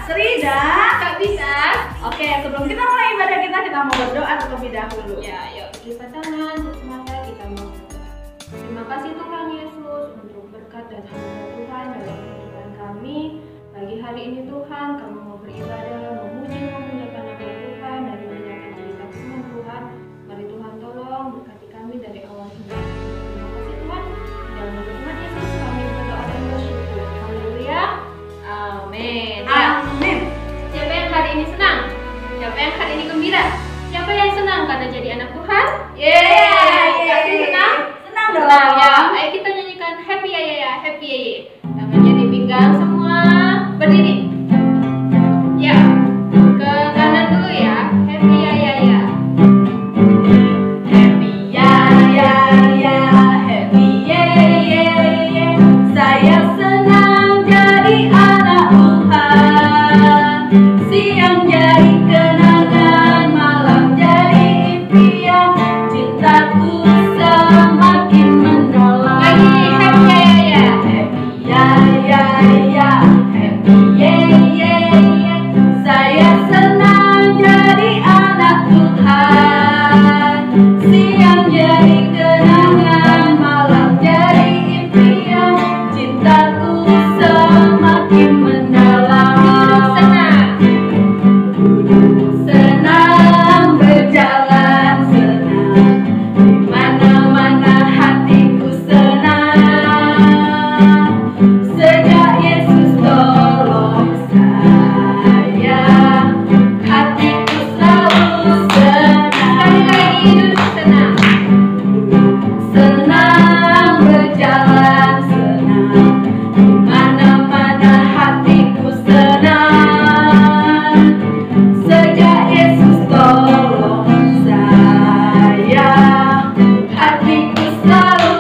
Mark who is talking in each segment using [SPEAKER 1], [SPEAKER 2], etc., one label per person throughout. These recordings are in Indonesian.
[SPEAKER 1] Sri dan
[SPEAKER 2] Kak Bisa.
[SPEAKER 1] Oke, sebelum kita mulai ibadah kita mau berdoa terlebih dahulu.
[SPEAKER 2] Ya, yuk lipat tangan, tutup mata, kita mau berdoa. Terima kasih Tuhan Yesus untuk berkat dan anugerah Tuhan dalam kehidupan kami. Pagi hari ini Tuhan, kami mau beribadah, memuji, memuliakan nama Tuhan dari mendengarkan cerita firman Tuhan. Mari Tuhan tolong berkati kami dari awal hingga akhir. Terima kasih Tuhan. Dalam nama Tuhan Yesus kami berdoa dan bersyukur. Haleluya. Amin.
[SPEAKER 1] Amin.
[SPEAKER 2] Siapa yang hari ini senang? Siapa yang hari ini gembira? Siapa yang senang karena jadi anak Tuhan?
[SPEAKER 1] Yeay.
[SPEAKER 2] Kasih senang?
[SPEAKER 1] Senang dong.
[SPEAKER 2] Senang ya. Ayo kita nyanyikan happy ya ya, happy ya ya. Tangannya di pinggang semua. Berdiri. Ya. Ke kanan dulu ya. Happy ya ya ya.
[SPEAKER 1] Happy ya ya ya, happy ye ye ye. Saya senang jadi anak Tuhan. Siang jadi kenangan, malam jadi impian. Cintaku semakin mendalam.
[SPEAKER 2] Lagi happy ya ya ya.
[SPEAKER 1] Happy ya ya ya, happy ye ye ye. Saya senang jadi anak Tuhan. Siang jadi kenangan, malam jadi impian. Cintaku semakin mendalam.
[SPEAKER 2] Senang.
[SPEAKER 1] Senang berjalan senang, di mana-mana hatiku senang. Sejak Yesus tolong saya, hatiku selalu senang.
[SPEAKER 2] Sekali lagi duduk senang.
[SPEAKER 1] Senang berjalan senang, di mana-mana hatiku senang. Sejak Yesus tolong saya, hatiku selalu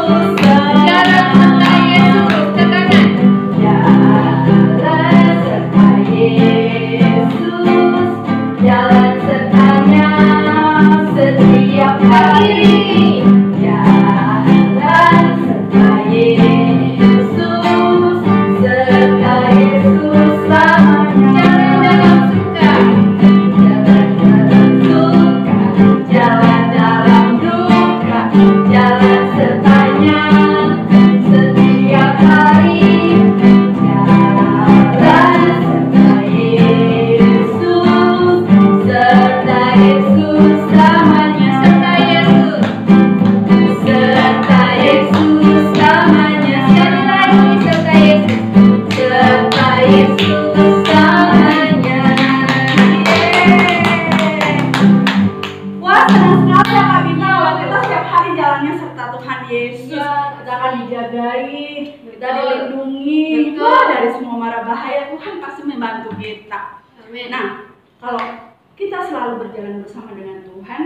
[SPEAKER 2] Jalan serta Yesus ke kanan.
[SPEAKER 1] Jalan serta Yesus, jalan sertanya setiap hari. Jalan serta Yesus, serta Yesus selamanya.
[SPEAKER 2] Jalan dalam suka.
[SPEAKER 1] Jalan dalam duka, jalan sertanya setiap hari. Jalan serta Yesus, serta Yesus selamanya.
[SPEAKER 2] Serta Yesus.
[SPEAKER 1] Serta Yesus selamanya.
[SPEAKER 2] Sekali lagi serta Yesus.
[SPEAKER 1] Serta Yesus selamanya. Wah, senang sekali ya Kak Bina kalau kita setiap hari jalannya serta Tuhan Yesus.
[SPEAKER 2] Ya,
[SPEAKER 1] Kita akan dijagai, kita
[SPEAKER 2] Betul.
[SPEAKER 1] dilindungi.
[SPEAKER 2] Betul.
[SPEAKER 1] Wah, dari semua mara bahaya Tuhan pasti membantu kita.
[SPEAKER 2] Amin.
[SPEAKER 1] Nah, kalau kita selalu berjalan bersama dengan Tuhan,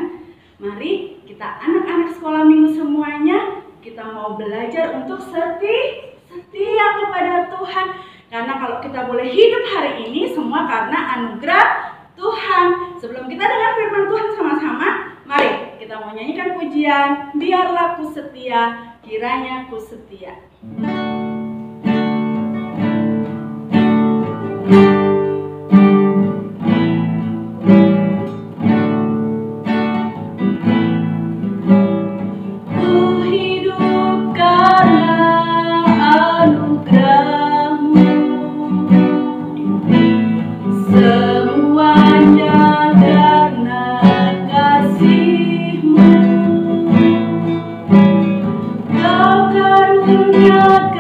[SPEAKER 1] mari kita anak-anak sekolah minggu semuanya, kita mau belajar untuk setia kepada Tuhan. Karena kalau kita boleh hidup hari ini semua karena anugerah Tuhan. Sebelum kita dengar firman Tuhan sama-sama, mari kita mau nyanyikan pujian, biarlah ku setia, kiranya ku setia. Ku hidup karena anugerah-Mu, semuanya karena kasih-Mu. Kau karuniakan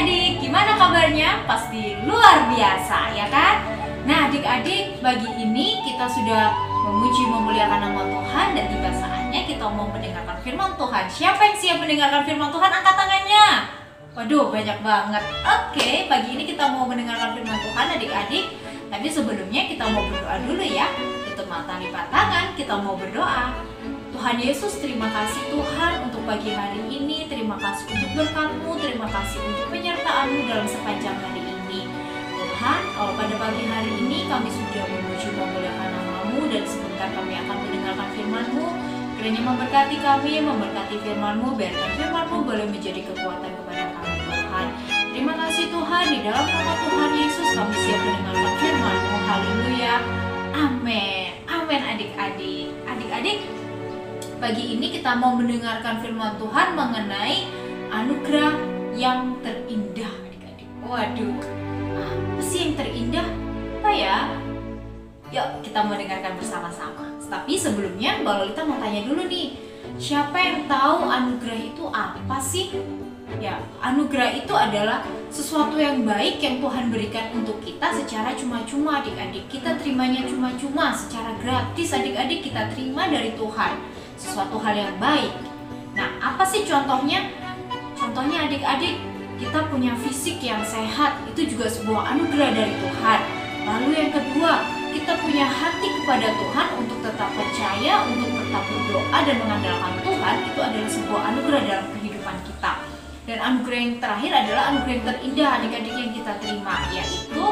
[SPEAKER 3] adik-adik, gimana kabarnya? Pasti luar biasa ya kan? Nah adik-adik, pagi ini kita sudah memuji memuliakan nama Tuhan dan tiba saatnya kita mau mendengarkan firman Tuhan. Siapa yang siap mendengarkan firman Tuhan? Angkat tangannya. Waduh, banyak banget. Oke, pagi ini kita mau mendengarkan firman Tuhan adik-adik. Tapi sebelumnya kita mau berdoa dulu ya. Tutup mata, lipat tangan, kita mau berdoa. Tuhan Yesus, terima kasih Tuhan untuk pagi hari ini. Terima kasih untuk berkat-Mu, terima kasih untuk penyertaan-Mu dalam sepanjang hari ini. Tuhan, kalau pada pagi hari ini kami sudah memuji memuliakan nama-Mu dan sebentar kami akan mendengarkan firman-Mu. Kiranya memberkati kami, memberkati firman-Mu, biarkan firman-Mu boleh menjadi kekuatan kepada kami Tuhan. Terima kasih Tuhan, di dalam nama Tuhan Yesus kami siap mendengarkan firman-Mu. Haleluya, amin. Amin adik-adik. Adik-adik, pagi ini kita mau mendengarkan firman Tuhan mengenai anugerah yang terindah adik-adik. Waduh, apa sih yang terindah? Apa ya? Yuk kita mau dengarkan bersama-sama. Tapi sebelumnya Mbak Lolita mau tanya dulu nih, siapa yang tahu anugerah itu apa sih? Ya, anugerah itu adalah sesuatu yang baik yang Tuhan berikan untuk kita secara cuma-cuma adik-adik. Kita terimanya cuma-cuma, secara gratis adik-adik kita terima dari Tuhan. Sesuatu hal yang baik. Nah, apa sih contohnya? Contohnya adik-adik, kita punya fisik yang sehat, itu juga sebuah anugerah dari Tuhan. Lalu yang kedua, kita punya hati kepada Tuhan untuk tetap percaya, untuk tetap berdoa dan mengandalkan Tuhan, itu adalah sebuah anugerah dalam kehidupan kita. Dan anugerah yang terakhir adalah anugerah yang terindah adik-adik yang kita terima, yaitu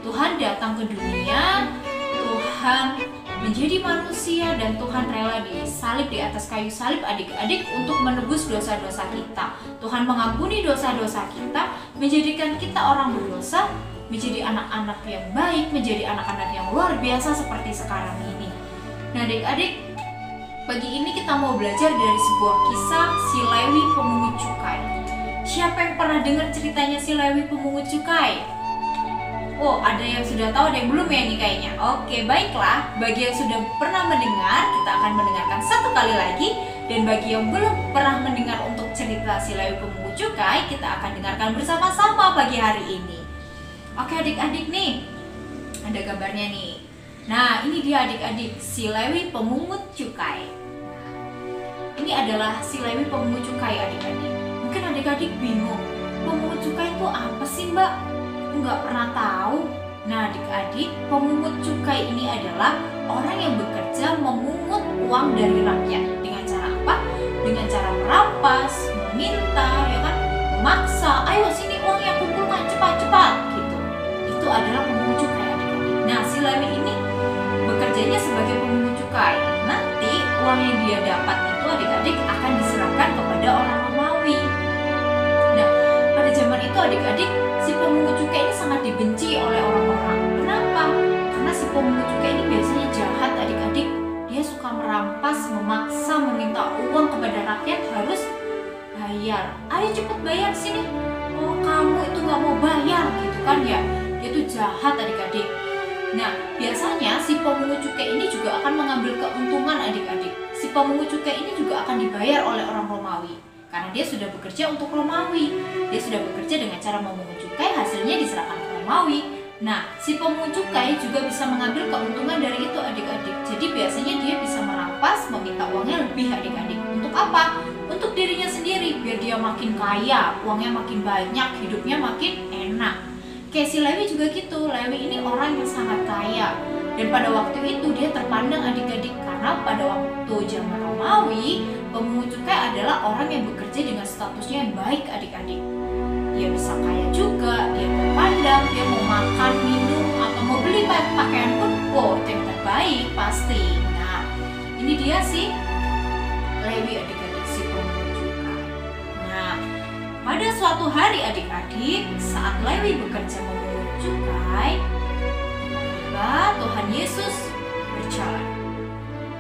[SPEAKER 3] Tuhan datang ke dunia, Tuhan menjadi manusia dan Tuhan rela disalib di atas kayu salib adik-adik untuk menebus dosa-dosa kita. Tuhan mengampuni dosa-dosa kita, menjadikan kita orang berdosa, menjadi anak-anak yang baik, menjadi anak-anak yang luar biasa seperti sekarang ini. Nah adik-adik, pagi ini kita mau belajar dari sebuah kisah si Lewi pemungut cukai. Siapa yang pernah dengar ceritanya si Lewi pemungut cukai? Oh, ada yang sudah tahu, ada yang belum ya nih kayaknya. Oke, baiklah. Bagi yang sudah pernah mendengar, kita akan mendengarkan satu kali lagi. Dan bagi yang belum pernah mendengar untuk cerita si Lewi pemungut cukai, kita akan dengarkan bersama-sama pagi hari ini. Oke adik-adik nih, ada gambarnya nih. Nah, ini dia adik-adik, si Lewi pemungut cukai. Ini adalah si Lewi pemungut cukai adik-adik. Mungkin adik-adik bingung, pemungut cukai itu apa sih Mbak? Nggak pernah tahu. Nah adik-adik, pemungut cukai ini adalah orang yang bekerja memungut uang dari rakyat. Dengan cara apa? Dengan cara merampas, meminta, ya kan? Memaksa, ayo sini uangnya kumpulkan cepat-cepat gitu. Itu adalah pemungut cukai adik-adik. Nah si Lewi ini bekerjanya sebagai pemungut cukai. Nanti uang yang dia dapat itu adik-adik akan diserahkan kepada orang Romawi. Nah pada zaman itu adik-adik, si pemungut cukai ini sangat dibenci oleh orang-orang. Kenapa? Karena si pemungut cukai ini biasanya jahat adik-adik. Dia suka merampas, memaksa, meminta uang kepada rakyat harus bayar. Ayo cepet bayar sini. Oh kamu itu nggak mau bayar gitu kan ya? Dia tuh jahat adik-adik. Nah biasanya si pemungut cukai ini juga akan mengambil keuntungan adik-adik. Si pemungut cukai ini juga akan dibayar oleh orang Romawi. Karena dia sudah bekerja untuk Romawi. Dia sudah bekerja dengan cara memungut cukai, hasilnya diserahkan ke Romawi. Nah, si pemungut cukai juga bisa mengambil keuntungan dari itu adik-adik. Jadi biasanya dia bisa merampas, meminta uangnya lebih adik-adik. Untuk apa? Untuk dirinya sendiri, biar dia makin kaya, uangnya makin banyak, hidupnya makin enak. Kayak si Lewi juga gitu. Lewi ini orang yang sangat kaya. Dan pada waktu itu dia terpandang adik-adik karena pada waktu zaman Romawi, pemungut cukai adalah orang yang bekerja dengan statusnya yang baik adik-adik. Dia bisa kaya juga, dia terpandang, dia mau makan, minum, atau mau beli pakaian pun, wow, itu yang terbaik pasti. Nah, ini dia sih Lewi adik-adik si pemungut cukai. Nah, pada suatu hari adik-adik, saat Lewi bekerja memungut cukai, Tuhan Yesus berjalan.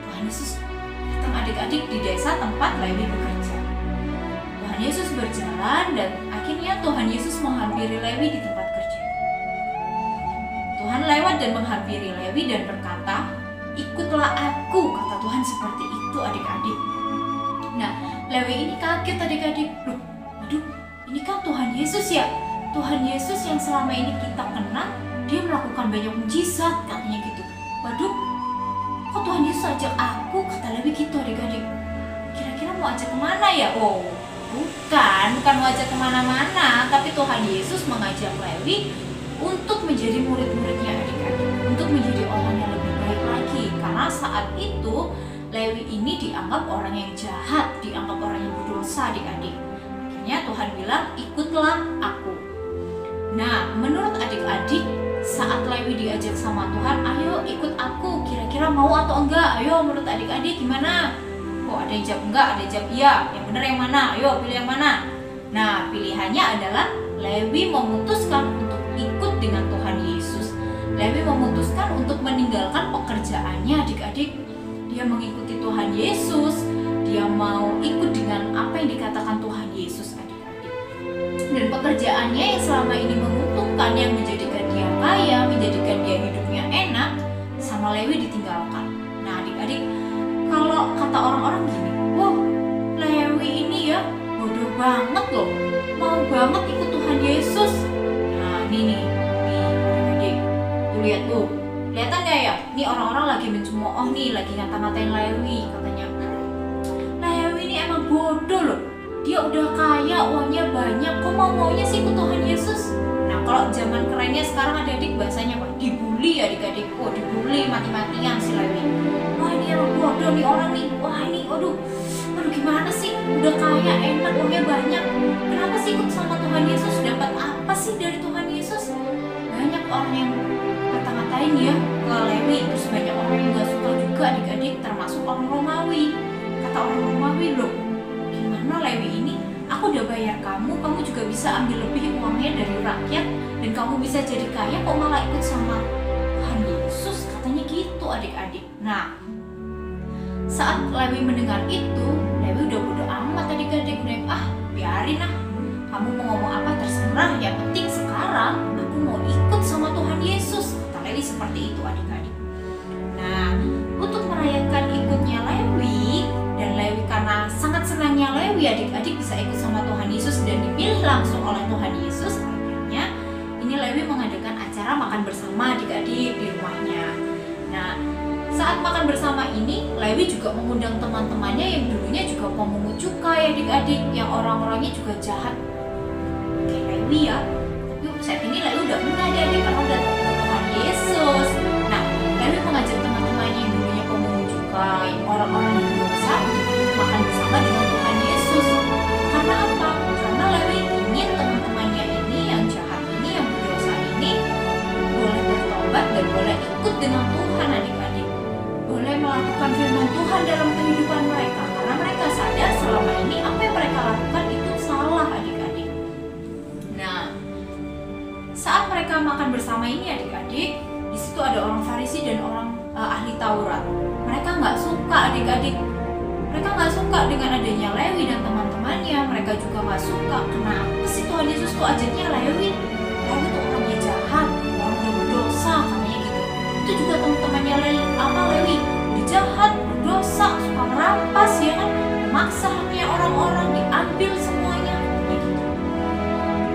[SPEAKER 3] Tuhan Yesus datang adik-adik di desa tempat Lewi bekerja. Tuhan Yesus berjalan dan akhirnya Tuhan Yesus menghampiri Lewi di tempat kerja. Tuhan lewat dan menghampiri Lewi dan berkata, "Ikutlah aku," kata Tuhan seperti itu adik-adik. Nah, Lewi ini kaget adik-adik. Loh, aduh, ini kan Tuhan Yesus ya, Tuhan Yesus yang selama ini kita kenal, dia melakukan banyak mujizat, katanya gitu. Waduh, kok Tuhan Yesus ajak aku, kata Lewi gitu adik-adik. Kira-kira mau ajak kemana ya? Oh, bukan mau ajak kemana-mana, tapi Tuhan Yesus mengajak Lewi untuk menjadi murid-muridnya adik-adik, untuk menjadi orang yang lebih baik lagi. Karena saat itu Lewi ini dianggap orang yang jahat, dianggap orang yang berdosa adik-adik. Akhirnya Tuhan bilang, ikutlah aku. Nah, menurut adik-adik, saat Lewi diajak sama Tuhan, ayo ikut aku, kira-kira mau atau enggak? Ayo menurut adik-adik gimana? Oh, ada yang jawab enggak, ada yang jawab iya. Yang benar yang mana? Ayo pilih yang mana? Nah, pilihannya adalah Lewi memutuskan untuk ikut dengan Tuhan Yesus. Lewi memutuskan untuk meninggalkan pekerjaannya adik-adik. Dia mengikuti Tuhan Yesus. Dia mau ikut dengan apa yang dikatakan Tuhan Yesus adik-adik. Dan pekerjaannya yang selama ini menguntungkan, yang menjadikan dia kaya, menjadikan dia hidupnya enak, sama Lewi ditinggalkan. Nah adik-adik, kalau kata orang-orang gini, wah Lewi ini ya bodoh banget loh, mau banget ikut Tuhan Yesus. Nah ini adik-adik, tuh lihat tuh, kelihatan gak ya? Ini orang-orang lagi mencemooh nih, lagi ngata-ngatain Lewi, katanya Lewi ini emang bodoh loh, dia udah kaya, uangnya banyak, kok maunya sih ikut Tuhan Yesus? Nah kalau zaman kerennya sekarang adik-adik bahasanya apa? Dibully adik-adik. Oh dibully mati-matian si Lewi. Wah ini emang bodoh nih orang nih. Wah ini aduh gimana sih? Udah kaya, enak, uangnya banyak, kenapa sih ikut sama Tuhan Yesus? Dapat apa sih dari Tuhan Yesus? Banyak orang yang kata-katain ya ke Lewi. Terus banyak orang yang gak suka juga adik-adik, termasuk orang Romawi. Kata orang Romawi, loh gimana Lewi ini? Aku udah bayar kamu juga bisa ambil lebih uangnya dari rakyat, dan kamu bisa jadi kaya, kok malah ikut sama Tuhan Yesus? Katanya gitu adik-adik. Nah, saat Lewi mendengar itu, Lewi udah bodo amat adik-adik, udah biarin lah, kamu mau ngomong apa terserah, yang penting sekarang aku mau ikut sama Tuhan Yesus. Kata Lewi seperti itu adik-adik. Nah, untuk merayakan ikutnya Lewi, dan Lewi karena sangat senangnya Lewi adik-adik bisa ikut sama Tuhan Yesus dan dipilih langsung oleh Tuhan Yesus, akhirnya ini Lewi mengadakan acara makan bersama adik-adik di rumahnya. Nah, saat makan bersama ini Lewi juga mengundang teman-temannya yang dulunya juga pemungut cukai adik-adik, yang orang-orangnya juga jahat kayak Lewi ya. Tapi saat ini Lewi udah enggak adik-adik, karena udah Tuhan Yesus. Nah, Lewi mengajak teman-temannya yang dulunya pemungut cukai, orang-orang yang dosa, untuk makan bersama dengan Tuhan Yesus. Karena apa? Karena Lewi ingin teman-temannya ini yang jahat ini, yang berdosa ini boleh bertobat dan boleh ikut dengan Tuhan adik-adik, boleh melakukan firman Tuhan dalam kehidupan mereka, karena mereka sadar selama ini apa yang mereka lakukan itu salah adik-adik. Nah, saat mereka makan bersama ini adik-adik, di situ ada orang Farisi dan orang ahli Taurat. Mereka nggak suka adik-adik, mereka nggak suka dengan adanya Lewi dan teman-temannya. Mereka juga nggak suka kenapa sih Tuhan Yesus tuh ajaknya Lewi tuh orangnya jahat, orangnya berdosa, katanya gitu. Itu juga teman-temannya Lewi jahat, berdosa, suka merampas ya kan, maksa haknya orang-orang, diambil semuanya gitu.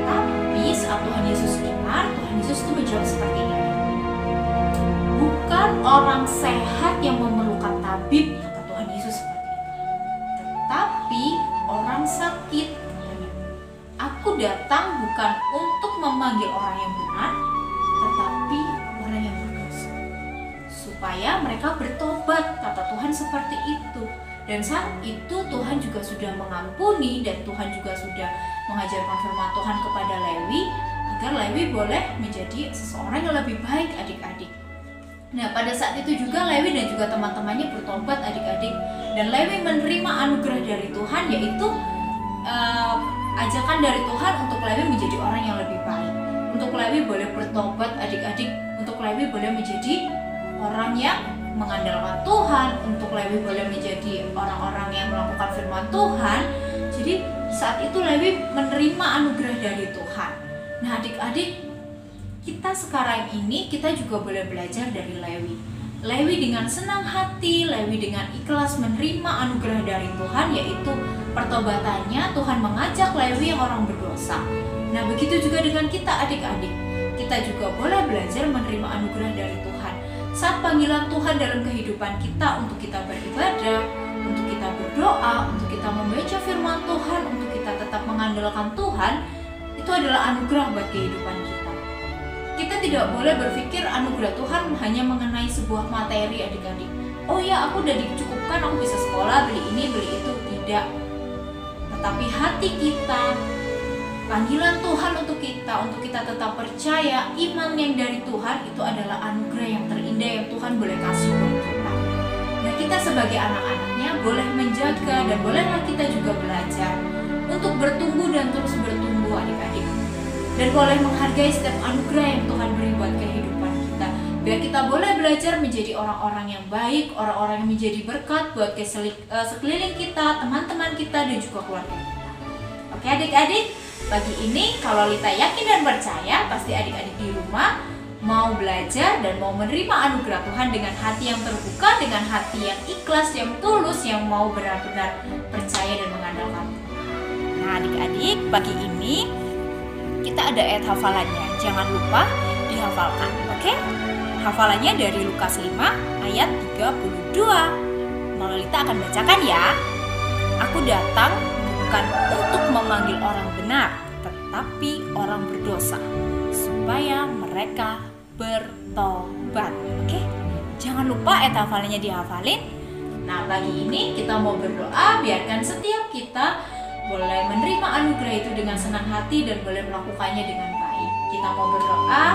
[SPEAKER 3] Tapi saat Tuhan Yesus dengar, Tuhan Yesus itu menjawab seperti ini, bukan orang sehat yang memerlukan tabib, kata Tuhan Yesus seperti itu, tetapi orang sakit. Aku datang bukan untuk memanggil orang yang benar, tetapi orang yang berdosa, supaya mereka bertobat, kata Tuhan seperti itu. Dan saat itu Tuhan juga sudah mengampuni, dan Tuhan juga sudah mengajarkan firman Tuhan kepada Lewi, agar Lewi boleh menjadi seseorang yang lebih baik adik-adik. Nah, pada saat itu juga Lewi dan juga teman-temannya bertobat adik-adik, dan Lewi menerima anugerah dari Tuhan, yaitu ajakan dari Tuhan untuk Lewi menjadi orang yang lebih baik, untuk Lewi boleh bertobat adik-adik, untuk Lewi boleh menjadi orang yang mengandalkan Tuhan, untuk Lewi boleh menjadi orang-orang yang melakukan firman Tuhan. Jadi saat itu Lewi menerima anugerah dari Tuhan. Nah adik-adik, kita sekarang ini kita juga boleh belajar dari Lewi. Lewi dengan senang hati, Lewi dengan ikhlas menerima anugerah dari Tuhan, yaitu pertobatannya Tuhan mengajak Lewi yang orang berdosa. Nah, begitu juga dengan kita adik-adik. Kita juga boleh belajar menerima anugerah dari Tuhan. Saat panggilan Tuhan dalam kehidupan kita untuk kita beribadah, untuk kita berdoa, untuk kita membaca firman Tuhan, untuk kita tetap mengandalkan Tuhan, itu adalah anugerah buat kehidupan kita. Kita tidak boleh berpikir anugerah Tuhan hanya mengenai sebuah materi adik-adik. Oh ya, aku udah dicukupkan, aku bisa sekolah, beli ini, beli itu. Tidak. Tetapi hati kita, panggilan Tuhan untuk kita tetap percaya, iman yang dari Tuhan itu adalah anugerah yang terindah yang Tuhan boleh kasih buat kita. Nah, kita sebagai anak-anaknya boleh menjaga dan bolehlah kita juga belajar untuk bertumbuh dan terus bertumbuh adik-adik. Dan boleh menghargai setiap anugerah yang Tuhan beri buat kehidupan kita. Biar kita boleh belajar menjadi orang-orang yang baik, orang-orang yang menjadi berkat buat sekeliling kita, teman-teman kita, dan juga keluarga kita. Oke adik-adik, pagi ini kalau Lita yakin dan percaya, pasti adik-adik di rumah mau belajar dan mau menerima anugerah Tuhan dengan hati yang terbuka, dengan hati yang ikhlas, yang tulus, yang mau benar-benar percaya dan mengandalkan Tuhan. Nah adik-adik, pagi ini kita ada ayat hafalannya, jangan lupa dihafalkan, oke? Hafalannya dari Lukas 5 ayat 32. Lita akan bacakan ya. Aku datang bukan untuk memanggil orang benar, tetapi orang berdosa, supaya mereka bertobat. Oke? Jangan lupa ayat hafalannya dihafalin. Nah, pagi ini kita mau berdoa, biarkan setiap kita boleh menerima anugerah itu dengan senang hati dan boleh melakukannya dengan baik. Kita mau berdoa.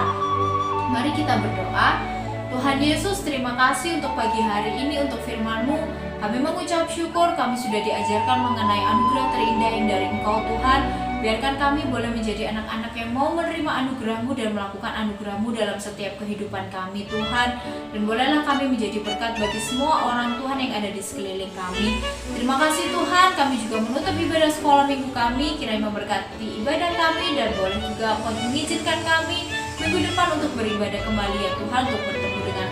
[SPEAKER 3] Mari kita berdoa. Tuhan Yesus, terima kasih untuk pagi hari ini, untuk firman-Mu. Kami mengucap syukur kami sudah diajarkan mengenai anugerah terindah yang dari Engkau Tuhan. Biarkan kami boleh menjadi anak-anak yang mau menerima anugerah-Mu dan melakukan anugerah-Mu dalam setiap kehidupan kami Tuhan. Dan bolehlah kami menjadi berkat bagi semua orang Tuhan yang ada di sekeliling kami. Terima kasih Tuhan, kami juga menutup ibadah sekolah minggu kami. Kiranya memberkati ibadah kami dan boleh juga mengizinkan kami minggu depan untuk beribadah kembali ya Tuhan, untuk bertemu dengan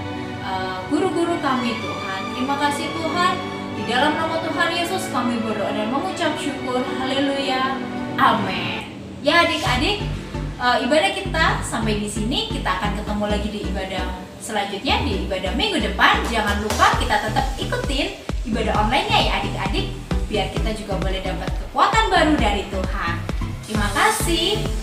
[SPEAKER 3] guru-guru kami Tuhan. Terima kasih Tuhan, di dalam nama Tuhan Yesus kami berdoa dan mengucap syukur. Haleluya, amin. Ya adik-adik, ibadah kita sampai di sini. Kita akan ketemu lagi di ibadah selanjutnya, di ibadah minggu depan. Jangan lupa kita tetap ikutin ibadah online-nya ya adik-adik, biar kita juga boleh dapat kekuatan baru dari Tuhan. Terima kasih.